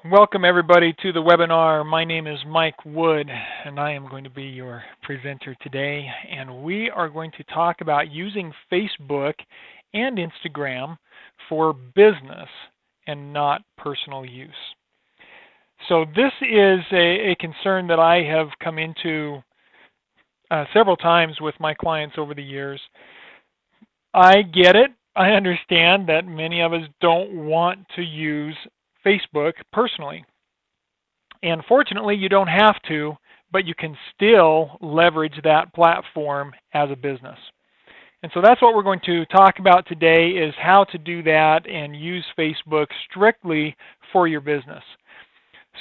Welcome everybody to the webinar. My name is Mike Wood and I am going to be your presenter today, and we are going to talk about using Facebook and Instagram for business and not personal use. So this is a concern that I have come into several times with my clients over the years. I get it. I understand that many of us don't want to use Facebook personally. And fortunately, you don't have to, but you can still leverage that platform as a business. And so that's what we're going to talk about today, is how to do that and use Facebook strictly for your business.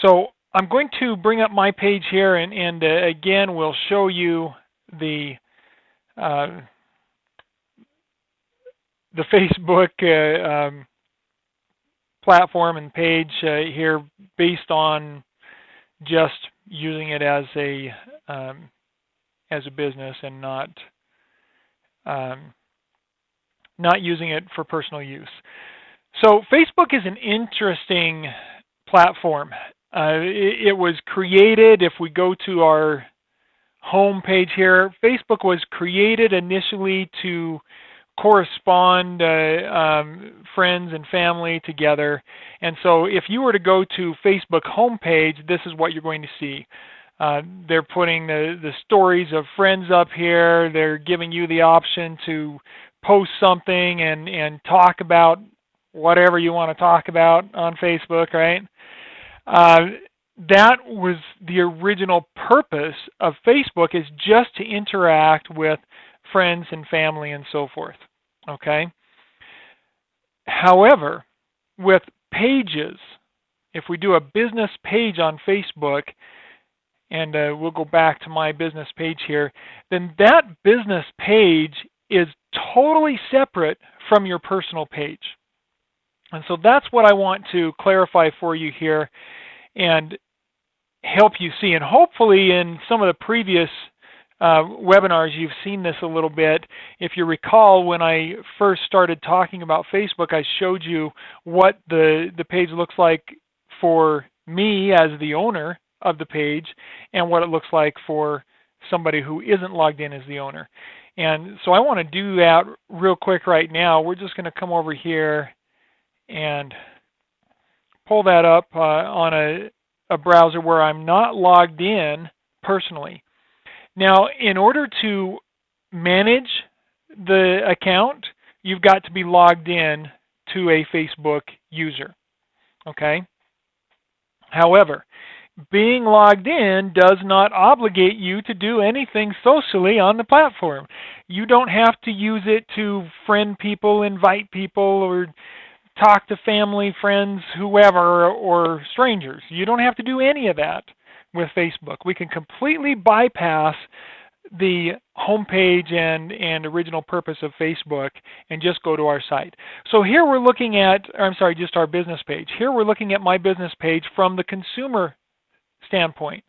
So I'm going to bring up my page here, and again, we'll show you the Facebook platform and page here based on just using it as a business and not using it for personal use. So Facebook is an interesting platform. It was created, if we go to our home page here, Facebook was created initially to correspond friends and family together. And so if you were to go to Facebook homepage, this is what you're going to see. They're putting the stories of friends up here. They're giving you the option to post something and talk about whatever you want to talk about on Facebook, right? That was the original purpose of Facebook, is just to interact with friends and family and so forth. Okay. However, with pages, if we do a business page on Facebook, and we'll go back to my business page here, then that business page is totally separate from your personal page. And so that's what I want to clarify for you here and help you see. And hopefully in some of the previous webinars, you've seen this a little bit. If you recall, when I first started talking about Facebook, I showed you what the page looks like for me as the owner of the page and what it looks like for somebody who isn't logged in as the owner. And so I want to do that real quick right now. We're just going to come over here and pull that up on a browser where I'm not logged in personally. Now, in order to manage the account, you've got to be logged in to a Facebook user, okay? However, being logged in does not obligate you to do anything socially on the platform. You don't have to use it to friend people, invite people, or talk to family, friends, whoever, or strangers. You don't have to do any of that with Facebook. We can completely bypass the homepage and original purpose of Facebook and just go to our site. So here we're looking at, just our business page. Here we're looking at my business page from the consumer standpoint.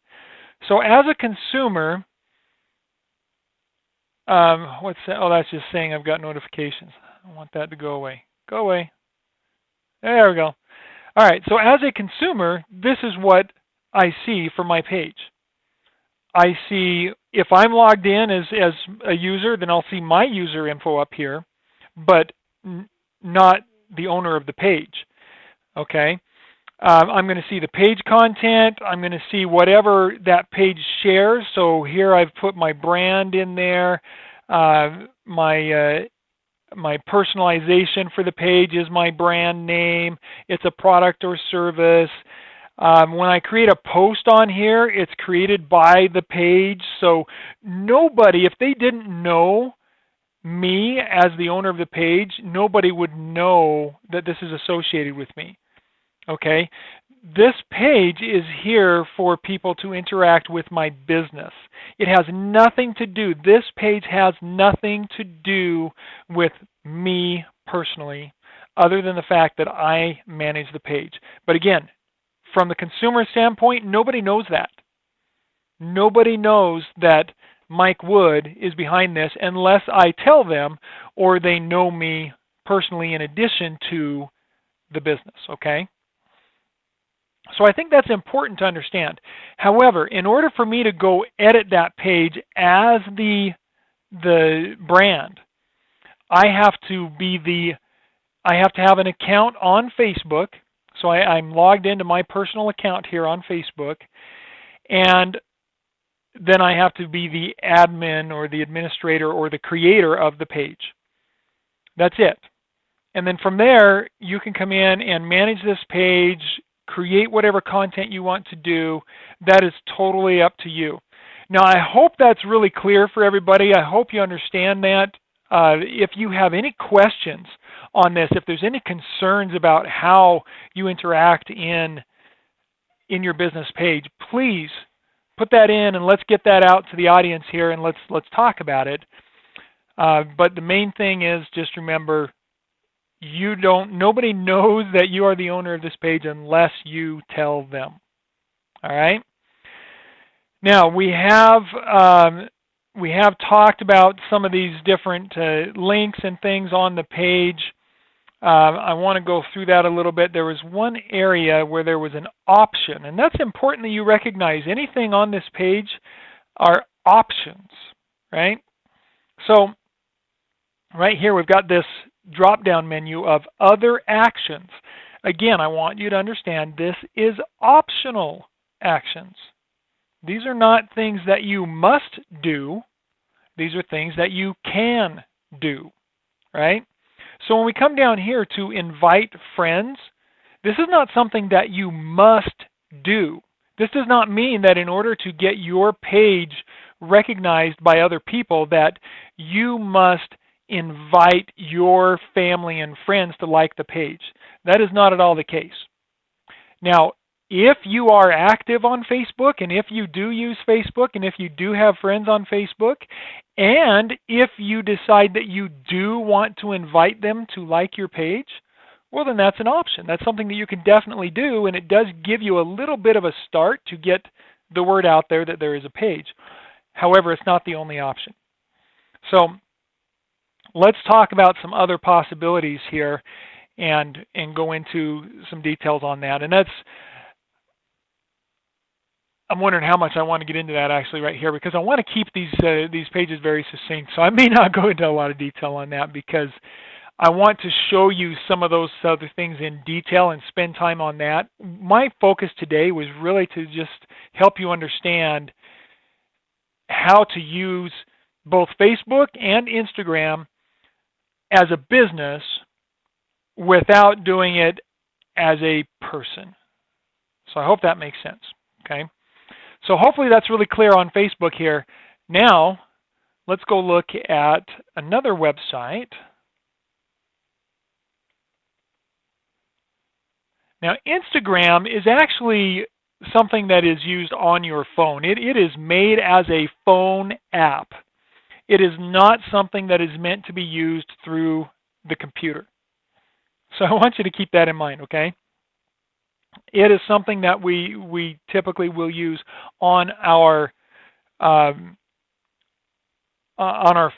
So as a consumer, what's that? Oh, that's just saying I've got notifications. I want that to go away. Go away. There we go. All right, so as a consumer, this is what I see for my page. I see, if I'm logged in as a user, then I'll see my user info up here, but not the owner of the page. Okay? I'm going to see the page content. I'm going to see whatever that page shares. So here I've put my brand in there. My personalization for the page is my brand name. It's a product or service. When I create a post on here, it's created by the page. So nobody, if they didn't know me as the owner of the page, nobody would know that this is associated with me. Okay? This page is here for people to interact with my business. It has nothing to do, this page has nothing to do with me personally, other than the fact that I manage the page. But again, from the consumer standpoint, nobody knows that. Nobody knows that Mike Wood is behind this unless I tell them or they know me personally in addition to the business, okay? So I think that's important to understand. However, in order for me to go edit that page as the brand, I have to have an account on Facebook. So I'm logged into my personal account here on Facebook, and then I have to be the admin or the administrator or the creator of the page. That's it. And then from there, you can come in and manage this page, create whatever content you want to do. That is totally up to you. Now, I hope that's really clear for everybody. I hope you understand that. If you have any questions on this, if there's any concerns about how you interact in your business page, please put that in and let's get that out to the audience here and let's talk about it. But the main thing is just remember, nobody knows that you are the owner of this page unless you tell them. All right. Now we have talked about some of these different links and things on the page. I want to go through that a little bit. There was one area where there was an option, and that's important that you recognize anything on this page are options, right? So right here we've got this drop-down menu of other actions. Again, I want you to understand this is optional actions. These are not things that you must do. These are things that you can do, right? So when we come down here to invite friends, this is not something that you must do. This does not mean that in order to get your page recognized by other people that you must invite your family and friends to like the page. That is not at all the case. Now, if you are active on Facebook, and if you do use Facebook, and if you do have friends on Facebook, and if you decide that you do want to invite them to like your page, well, then that's an option. That's something that you can definitely do, and it does give you a little bit of a start to get the word out there that there is a page. However, it's not the only option. So let's talk about some other possibilities here and go into some details on that. And I'm wondering how much I want to get into that actually right here, because I want to keep these pages very succinct. So I may not go into a lot of detail on that because I want to show you some of those other things in detail and spend time on that. My focus today was really to just help you understand how to use both Facebook and Instagram as a business without doing it as a person. So I hope that makes sense, okay? So hopefully that's really clear on Facebook here. Now, let's go look at another website. Now, Instagram is actually something that is used on your phone. It is made as a phone app. It is not something that is meant to be used through the computer. So I want you to keep that in mind, okay? It is something that we typically will use on our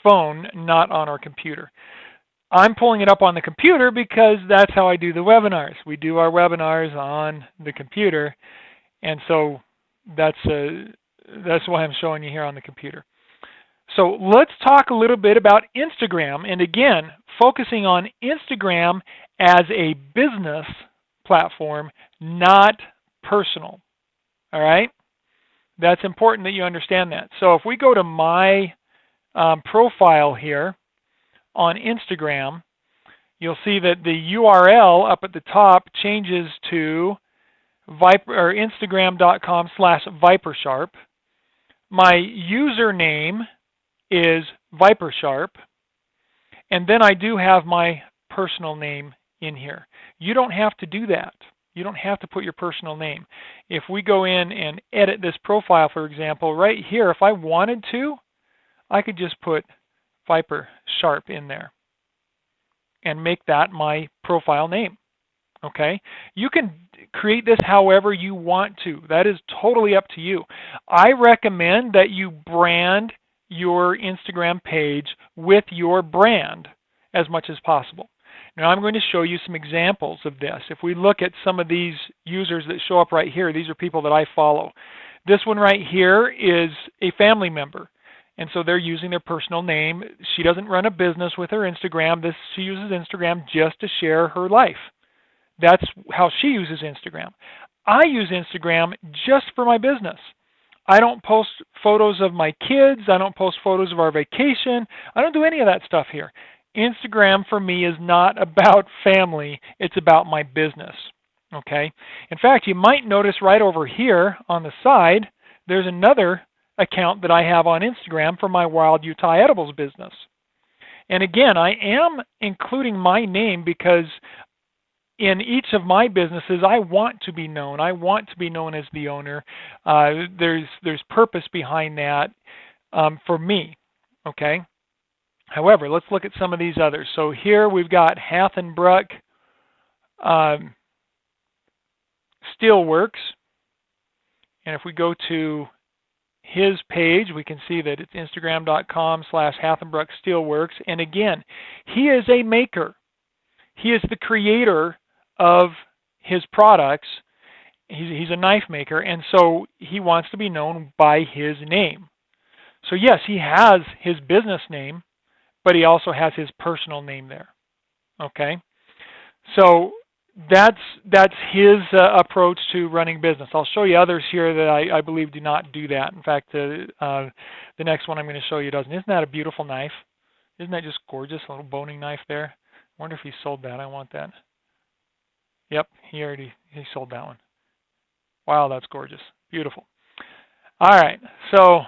phone, not on our computer. I'm pulling it up on the computer because that's how I do the webinars. We do our webinars on the computer, and so that's why I'm showing you here on the computer. So let's talk a little bit about Instagram, and again, focusing on Instagram as a business platform, not personal. All right? That's important that you understand that. So if we go to my profile here on Instagram, you'll see that the URL up at the top changes to Instagram.com/ViperSharp. My username is ViperSharp, and then I do have my personal name in here. You don't have to do that. You don't have to put your personal name. If we go in and edit this profile, for example, right here, if I wanted to, I could just put ViperSharp in there and make that my profile name. Okay? You can create this however you want to. That is totally up to you. I recommend that you brand your Instagram page with your brand as much as possible. Now I'm going to show you some examples of this. If we look at some of these users that show up right here, these are people that I follow. This one right here is a family member. And so they're using their personal name. She doesn't run a business with her Instagram. She uses Instagram just to share her life. That's how she uses Instagram. I use Instagram just for my business. I don't post photos of my kids. I don't post photos of our vacation. I don't do any of that stuff here. Instagram for me is not about family. It's about my business. Okay? In fact, you might notice right over here on the side, there's another account that I have on Instagram for my Wild Utah Edibles business. And again, I am including my name because in each of my businesses, I want to be known. I want to be known as the owner. There's purpose behind that for me. Okay. However, let's look at some of these others. So here we've got Hathenbruck Steelworks, and if we go to his page, we can see that it's instagram.com/Hathenbruck Steelworks. And again, he is a maker. He is the creator of his products. He's a knife maker, and so he wants to be known by his name. So yes, he has his business name, but he also has his personal name there. Okay? So that's his approach to running business. I'll show you others here that I believe do not do that. In fact, the next one I'm going to show you doesn't. Isn't that a beautiful knife? Isn't that just gorgeous? A little boning knife there. I wonder if he sold that. I want that. Yep, he sold that one. Wow, that's gorgeous. Beautiful. All right, so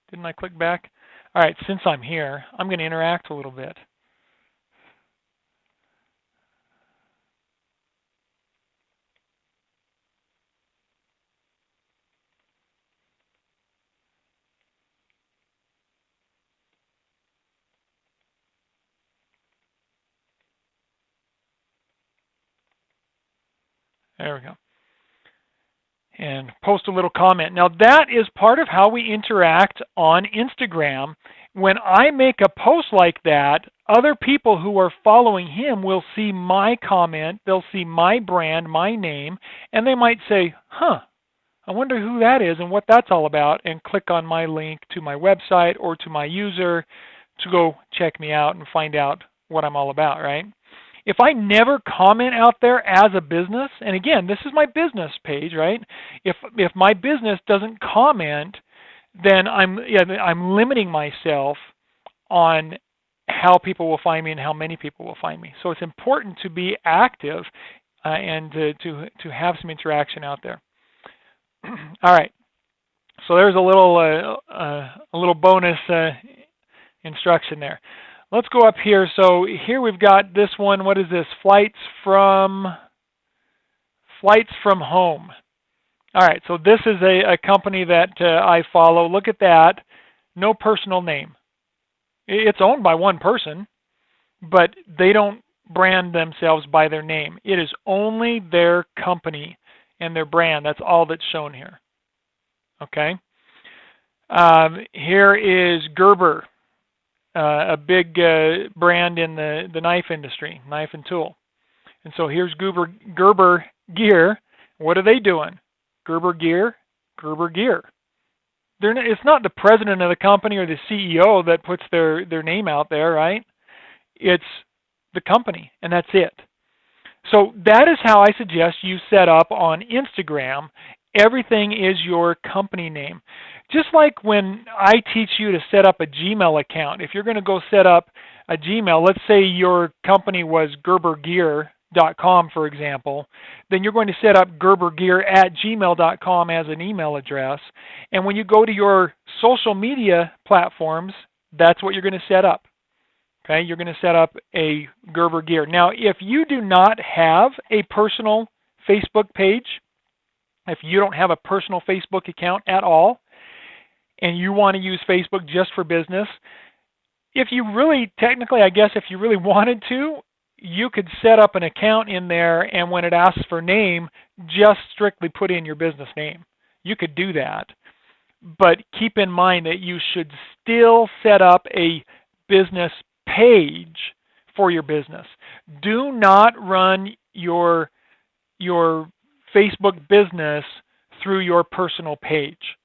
didn't I click back? All right, since I'm here, I'm going to interact a little bit. There we go. And post a little comment. Now that is part of how we interact on Instagram. When I make a post like that, other people who are following him will see my comment, they'll see my brand, my name, and they might say, huh, I wonder who that is and what that's all about, and click on my link to my website or to my user to go check me out and find out what I'm all about, right? If I never comment out there as a business, and again, this is my business page, right? If my business doesn't comment, then I'm limiting myself on how people will find me and how many people will find me. So it's important to be active and to have some interaction out there. All right. So there's a little bonus instruction there. Let's go up here. So here we've got this one. What is this? Flights from home. All right. So this is a company that I follow. Look at that. No personal name. It's owned by one person, but they don't brand themselves by their name. It is only their company and their brand. That's all that's shown here. Okay. Here is Gerber. A big brand in the knife industry, knife and tool. And so here's Gerber Gear. What are they doing? Gerber Gear. It's not the president of the company or the CEO that puts their name out there, right? It's the company, and that's it. So that is how I suggest you set up on Instagram. Everything is your company name. Just like when I teach you to set up a Gmail account, if you're going to go set up a Gmail, let's say your company was gerbergear.com, for example, then you're going to set up gerbergear@gmail.com as an email address. And when you go to your social media platforms, that's what you're going to set up. Okay, you're going to set up a Gerber Gear. Now, if you do not have a personal Facebook page, if you don't have a personal Facebook account at all, and you want to use Facebook just for business, if you really, technically, I guess if you really wanted to, you could set up an account in there, and when it asks for name, just strictly put in your business name. You could do that. But keep in mind that you should still set up a business page for your business. Do not run your Facebook business through your personal page,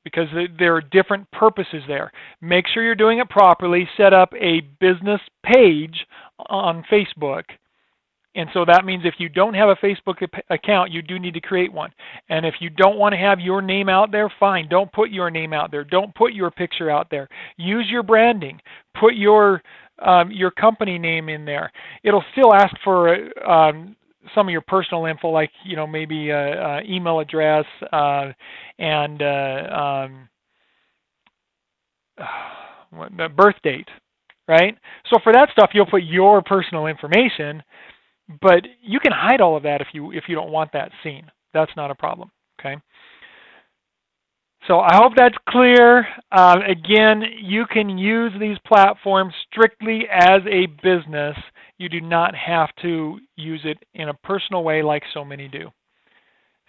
because there are different purposes there. Make sure you're doing it properly. Set up a business page on Facebook. And so that means if you don't have a Facebook account, you do need to create one. And if you don't want to have your name out there, fine. Don't put your name out there. Don't put your picture out there. Use your branding. Put your company name in there. It'll still ask for some of your personal info, like maybe email address and the birth date, right? So for that stuff, you'll put your personal information. But you can hide all of that if you don't want that seen. That's not a problem. Okay. So I hope that's clear. Again, you can use these platforms strictly as a business. You do not have to use it in a personal way like so many do.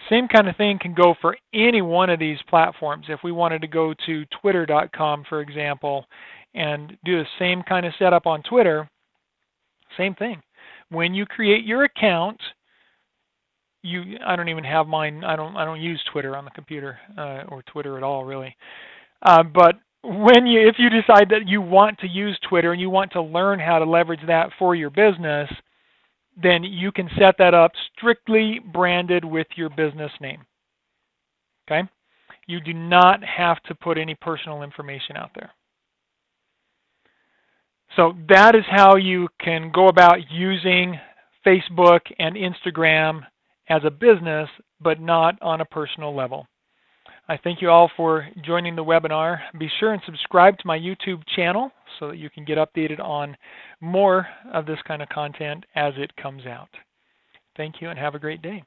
Same kind of thing can go for any one of these platforms. If we wanted to go to twitter.com, for example, and do the same kind of setup on Twitter, same thing. When you create your account, I don't even have mine. I don't use Twitter on the computer or Twitter at all, really. But if you decide that you want to use Twitter and you want to learn how to leverage that for your business, then you can set that up strictly branded with your business name. Okay? You do not have to put any personal information out there. So that is how you can go about using Facebook and Instagram as a business, but not on a personal level. I thank you all for joining the webinar. Be sure and subscribe to my YouTube channel so that you can get updated on more of this kind of content as it comes out. Thank you and have a great day.